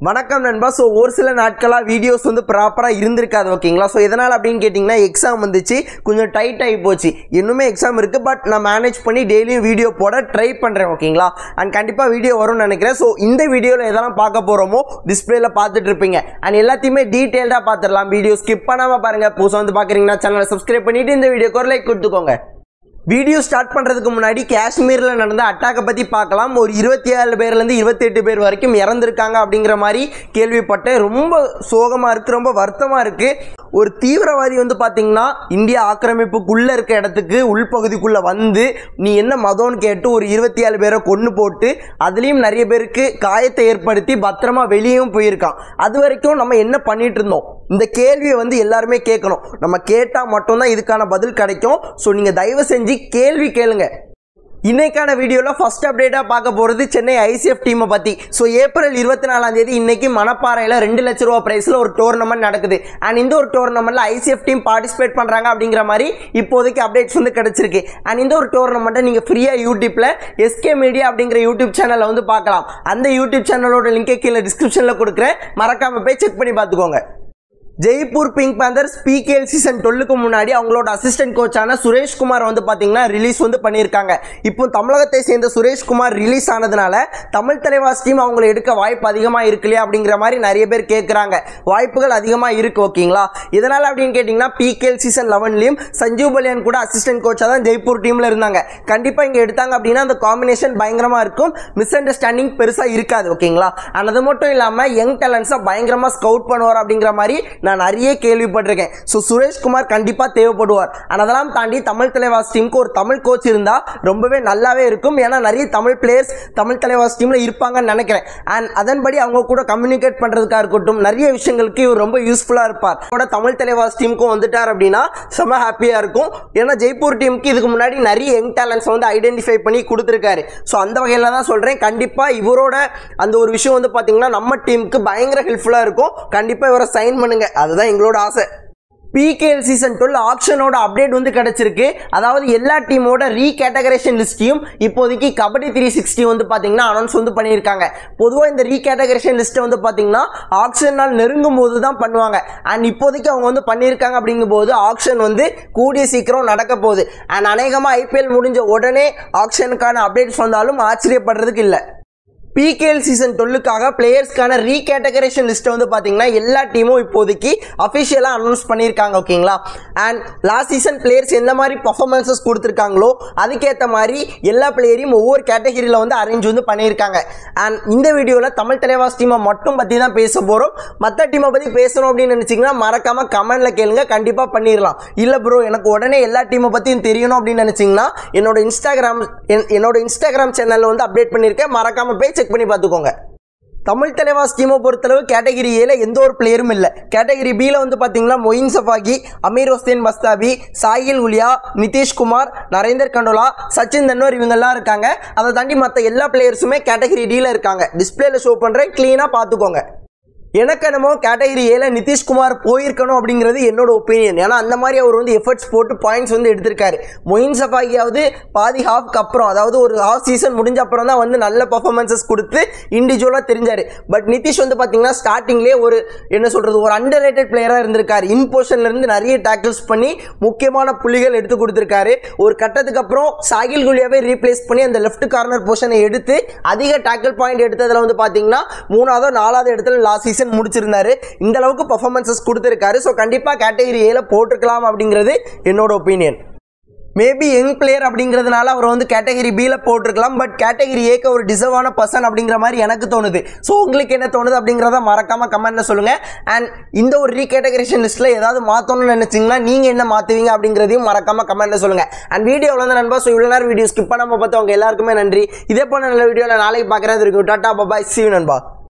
வணக்கம் நண்பா. ஸோ ஒரு சில நாட்களாக வீடியோஸ் வந்து ப்ராப்பராக இருந்திருக்காது ஓகேங்களா. ஸோ எதனால் அப்படின்னு கேட்டிங்கன்னா எக்ஸாம் வந்துச்சு, கொஞ்சம் டைட் ஆகி போச்சு. இன்னுமே எக்ஸாம் இருக்குது, பட் நான் மேனேஜ் பண்ணி டெய்லியும் வீடியோ போட ட்ரை பண்ணுறேன் ஓகேங்களா. அண்ட் கண்டிப்பாக வீடியோ வரும்னு நினைக்கிறேன். ஸோ இந்த வீடியோவில் எதெல்லாம் பார்க்க போகிறோமோ டிஸ்பிளேல பார்த்துட்டு இருப்பீங்க. அண்ட் எல்லாத்தையுமே டீட்டெயில்டாக பார்த்துடலாம். வீடியோ ஸ்கிப் பண்ணாமல் பாருங்கள். புதுசாக வந்து பார்க்குறீங்கன்னா சேனலை சப்ஸ்கிரைப் பண்ணிவிட்டு இந்த வீடியோக்கு ஒரு லைக் கொடுத்துக்கோங்க. வீடியோ ஸ்டார்ட் பண்ணுறதுக்கு முன்னாடி காஷ்மீரில் நடந்த அட்டாக்கை பற்றி பார்க்கலாம். ஒரு 27 பேர்லேருந்து 28 பேர் வரைக்கும் இறந்துருக்காங்க அப்படிங்கிற மாதிரி கேள்விப்பட்டேன். ரொம்ப சோகமாக இருக்குது, ரொம்ப வருத்தமாக இருக்குது. ஒரு தீவிரவாதி வந்து பார்த்திங்கன்னா இந்தியா ஆக்கிரமிப்புக்குள்ளே இருக்க இடத்துக்கு உள்பகுதிக்குள்ளே வந்து நீ என்ன மதம்னு கேட்டு ஒரு 27 பேரை கொன்று போட்டு அதுலேயும் நிறைய பேருக்கு காயத்தை ஏற்படுத்தி பத்திரமா வெளியும் போயிருக்கான். அது வரைக்கும் நம்ம என்ன பண்ணிட்டு இருந்தோம்? இந்த கேள்வியை வந்து எல்லாருமே கேட்கணும். நம்ம கேட்டால் மட்டும்தான் இதுக்கான பதில் கிடைக்கும். ஸோ நீங்கள் தயவு செஞ்சு கேள்வி கேளுங்க. இன்னைக்கான வீடியோவில் ஃபர்ஸ்ட் அப்டேட்டாக பார்க்க போகிறது சென்னை ஐசிஎஃப் டீமை பற்றி. ஸோ ஏப்ரல் 24 இன்னைக்கு மணப்பாறையில் 2 லட்ச ரூபா ப்ரைஸில் ஒரு டோர்னமெண்ட் நடக்குது. அண்ட் இந்த ஒரு டோர்னமெண்ட்டில் ஐசிஎஃப் டீம் பார்ட்டிசிபேட் பண்ணுறாங்க அப்படிங்கிற மாதிரி இப்போதைக்கு அப்டேட்ஸ் வந்து கிடச்சிருக்கு. அண்ட் இந்த ஒரு டோர்னமெண்ட்டை நீங்கள் ஃப்ரீயாக யூடியூப்பில் எஸ்கே மீடியா அப்படிங்கிற யூடியூப் சேனலில் வந்து பார்க்கலாம். அந்த யூடியூப் சேனலோட லிங்கை கீழே டிஸ்கிரிப்ஷனில் கொடுக்குறேன், மறக்காமல் போய் செக் பண்ணி பார்த்துக்கோங்க. Jaipur Pink Panthers PKL season 12க்கு முன்னாடி அவங்களோட அசிஸ்டன்ட் கோச்சான சுரேஷ்குமார் வந்து பார்த்தீங்கன்னா ரிலீஸ் வந்து பண்ணியிருக்காங்க. இப்போ தமிழகத்தை சேர்ந்த சுரேஷ்குமார் ரிலீஸ் ஆனதுனால தமிழ் தலைவாஸ் டீம் அவங்களை எடுக்க வாய்ப்பு அதிகமாக இருக்கு இல்லையா அப்படிங்கிற மாதிரி நிறைய பேர் கேட்குறாங்க. வாய்ப்புகள் அதிகமாக இருக்குது ஓகேங்களா. இதனால் அப்படின்னு கேட்டிங்கன்னா PKL சீசன் 11லையும் சஞ்சீவ் பலியான் கூட அசிஸ்டன்ட் கோச்சாக தான் ஜெய்ப்பூர் டீமில் இருந்தாங்க. கண்டிப்பாக இங்கே எடுத்தாங்க அப்படின்னா அந்த காம்பினேஷன் பயங்கரமாக இருக்கும், மிஸ் அண்டர்ஸ்டாண்டிங் பெருசாக இருக்காது ஓகேங்களா. அண்ட் அது மட்டும் இல்லாமல் யங் டேலண்ட்ஸை பயங்கரமாக ஸ்கவுட் பண்ணுவார் அப்படிங்கிற மாதிரி நான் நிறைய கேள்விப்பட்டிருக்கேன். ஸோ சுரேஷ்குமார் கண்டிப்பாக தேவைப்படுவார். அதெல்லாம் தாண்டி தமிழ் தலைவாஸ் டீமுக்கு ஒரு தமிழ் கோச் இருந்தால் ரொம்பவே நல்லாவே இருக்கும். ஏன்னா நிறைய தமிழ் பிளேயர்ஸ் தமிழ் தலைவாஸ் டீமில் இருப்பாங்கன்னு நினைக்கிறேன். அண்ட் அதன்படி அவங்க கூட கம்யூனிகேட் பண்ணுறதுக்காக இருக்கட்டும், நிறைய விஷயங்களுக்கு இவர் ரொம்ப யூஸ்ஃபுல்லாக இருப்பார். அவரோட தமிழ் தலைவாஸ் டீமுக்கும் வந்துட்டார் அப்படின்னா செம்ம ஹாப்பியாக இருக்கும். ஏன்னா ஜெய்ப்பூர் டீமுக்கு இதுக்கு முன்னாடி நிறைய யங் டேலண்ட்ஸ் வந்து ஐடென்டிஃபை பண்ணி கொடுத்துருக்காரு. ஸோ அந்த வகையில் தான் சொல்கிறேன், கண்டிப்பாக இவரோட அந்த ஒரு விஷயம் வந்து பார்த்தீங்கன்னா நம்ம டீமுக்கு பயங்கர ஹெல்ப்ஃபுல்லாக இருக்கும். கண்டிப்பாக இவரை சைன் பண்ணுங்க, அதுதான் எங்களோட ஆசை. PKL சீசன் 12 ஆக்ஷனோட அப்டேட் வந்து கிடைச்சிருக்கு. அதாவது எல்லா டீமோட ரீகேட்டகரேஷன் லிஸ்ட்டையும் இப்போதைக்கு கபடி 360 வந்து பார்த்தீங்கன்னா அனௌன்ஸ் வந்து பண்ணியிருக்காங்க. பொதுவாக இந்த ரீகேட்டகரேஷன் லிஸ்ட்டை வந்து பார்த்தீங்கன்னா ஆக்ஷன் நாள் நெருங்கும் போது தான் பண்ணுவாங்க. அண்ட் இப்போதைக்கு அவங்க வந்து பண்ணியிருக்காங்க. அப்படிங்கும்போது ஆக்ஷன் வந்து கூடிய சீக்கிரம் நடக்க போகுது. அண்ட் அநேகமாக IPL முடிஞ்ச உடனே ஆக்ஷனுக்கான அப்டேட்ஸ் வந்தாலும் ஆச்சரியப்படுறதுக்கு இல்லை. PKL சீசன் 12க்காக பிளேயர்ஸ்க்கான ரீகேட்டகரேஷன் லிஸ்ட்டை வந்து பார்த்தீங்கன்னா எல்லா டீமும் இப்போதைக்கு அஃபிஷியலாக அனௌன்ஸ் பண்ணியிருக்காங்க ஓகேங்களா. அண்ட் லாஸ்ட் சீசன் பிளேயர்ஸ் எந்த மாதிரி பர்ஃபார்மன்ஸஸ் கொடுத்துருக்காங்களோ அதுக்கேற்ற மாதிரி எல்லா பிளேயரையும் ஒவ்வொரு கேட்டகரியில் வந்து அரேஞ்ச் வந்து பண்ணியிருக்காங்க. அண்ட் இந்த வீடியோவில் தமிழ் தலைவாஸ் டீமை மட்டும் பற்றி தான் பேச போகிறோம். மற்ற டீமை பற்றி பேசணும் அப்படின்னு நினச்சிங்கன்னா மறக்காமல் கமெண்டில் கேளுங்க, கண்டிப்பாக பண்ணிடலாம். இல்லை ப்ரோ எனக்கு உடனே எல்லா டீமை பற்றியும் தெரியணும் அப்படின்னு நினச்சிங்கன்னா என்னோட இன்ஸ்டாகிராம் சேனலில் வந்து அப்டேட் பண்ணியிருக்கேன், மறக்காமல் போய் பண்ணி பார்த்துக்கோங்க. தமிழ் தலைவாஸ் டீமை பொறுத்தளவு கேட்டகிரி ஏல எந்த ஒரு பிளேயரும் இல்லை. கேட்டகிரி பியில் வந்து பார்த்தீங்கன்னா மொயின் சஃபாகி, அமீர் ஹுசைன் பஸ்தாபி, சாஹில் உலியா, நிதிஷ்குமார், நரேந்தர் கண்டோலா, சச்சின் தன்வர் இவங்கெல்லாம் இருக்காங்க. அதை தாண்டி மற்ற எல்லா பிளேயர்ஸுமே கேட்டகிரி டியில் இருக்காங்க. டிஸ்பிளேல ஷோ பண்ணுறேன், க்ளீனாக பார்த்துக்கோங்க. எனக்கு என்னமோ கேட்டகிரி ஏல நிதிஷ்குமார் போயிருக்கணும் அப்படிங்கிறது என்னோட ஒப்பீனியன். ஏன்னா அந்த மாதிரி அவர் வந்து எஃபர்ட்ஸ் போட்டு பாயிண்ட்ஸ் வந்து எடுத்திருக்காரு. மொயின் சஃபாகியாவது பாதி ஹாஃப்க்கு அப்புறம், அதாவது ஒரு ஹாஃப் சீசன் முடிஞ்ச அப்புறம் தான் வந்து நல்ல பர்ஃபார்மன்ஸஸ் கொடுத்து இண்டிவிஜுவலாக தெரிஞ்சார். பட் நிதிஷ் வந்து பார்த்தீங்கன்னா ஸ்டார்டிங்லேயே ஒரு என்ன சொல்கிறது, ஒரு அண்டர் ரேட்டட் பிளேயராக இருந்திருக்காரு. இன் பொசிஷன்லேருந்து நிறைய டேக்கிள்ஸ் பண்ணி முக்கியமான புள்ளிகள் எடுத்து கொடுத்துருக்காரு. ஒரு கட்டத்துக்கு அப்புறம் சாஹில் குலியாவே ரீப்ளேஸ் பண்ணி அந்த லெஃப்ட் கார்னர் பொசிஷனை எடுத்து அதிக டேக்கிள் பாயிண்ட் எடுத்ததில் வந்து பார்த்தீங்கன்னா 3வது 4வது இடத்துல லாஸ்ட் சீசன் முடிச்சிருந்தாரு. இந்த அளவுக்கு பர்ஃபார்மன்ஸஸ் கொடுத்திருக்காரு. ஸோ கண்டிப்பாக கேட்டகிரி ஏல போட்டிருக்கலாம் அப்படிங்கிறது என்னோட ஒப்பீனியன். மேபி யங் பிளேயர் அப்படிங்கிறதுனால அவர் வந்து கேட்டகிரி பியில் போட்டிருக்கலாம். பட் கேட்டகிரி ஏக்கு ஒரு டிசர்வான பர்சன் அப்படிங்கிற மாதிரி எனக்கு தோணுது. ஸோ உங்களுக்கு என்ன தோணுது அப்படிங்கிறத மறக்காமல் கமெண்ட்டில் சொல்லுங்கள். அண்ட் இந்த ஒரு ரீகேட்டகரேஷன் லிஸ்ட்டில் ஏதாவது மாற்றணும்னு நினச்சிங்கன்னா நீங்கள் என்ன மாற்றுவீங்க அப்படிங்கிறதையும் மறக்காமல் கமெண்ட்டில் சொல்லுங்கள். அண்ட் வீடியோவில் வந்து நண்பா, ஸோ இவ்வளோ நேரம் வீடியோ ஸ்கிப் பண்ணாமல் பார்த்தவங்க எல்லாருக்குமே நன்றி. இதே போல நல்ல வீடியோவில் நாளைக்கு பார்க்குறது இருக்கும். டாட்டா பாய், see you நண்பா.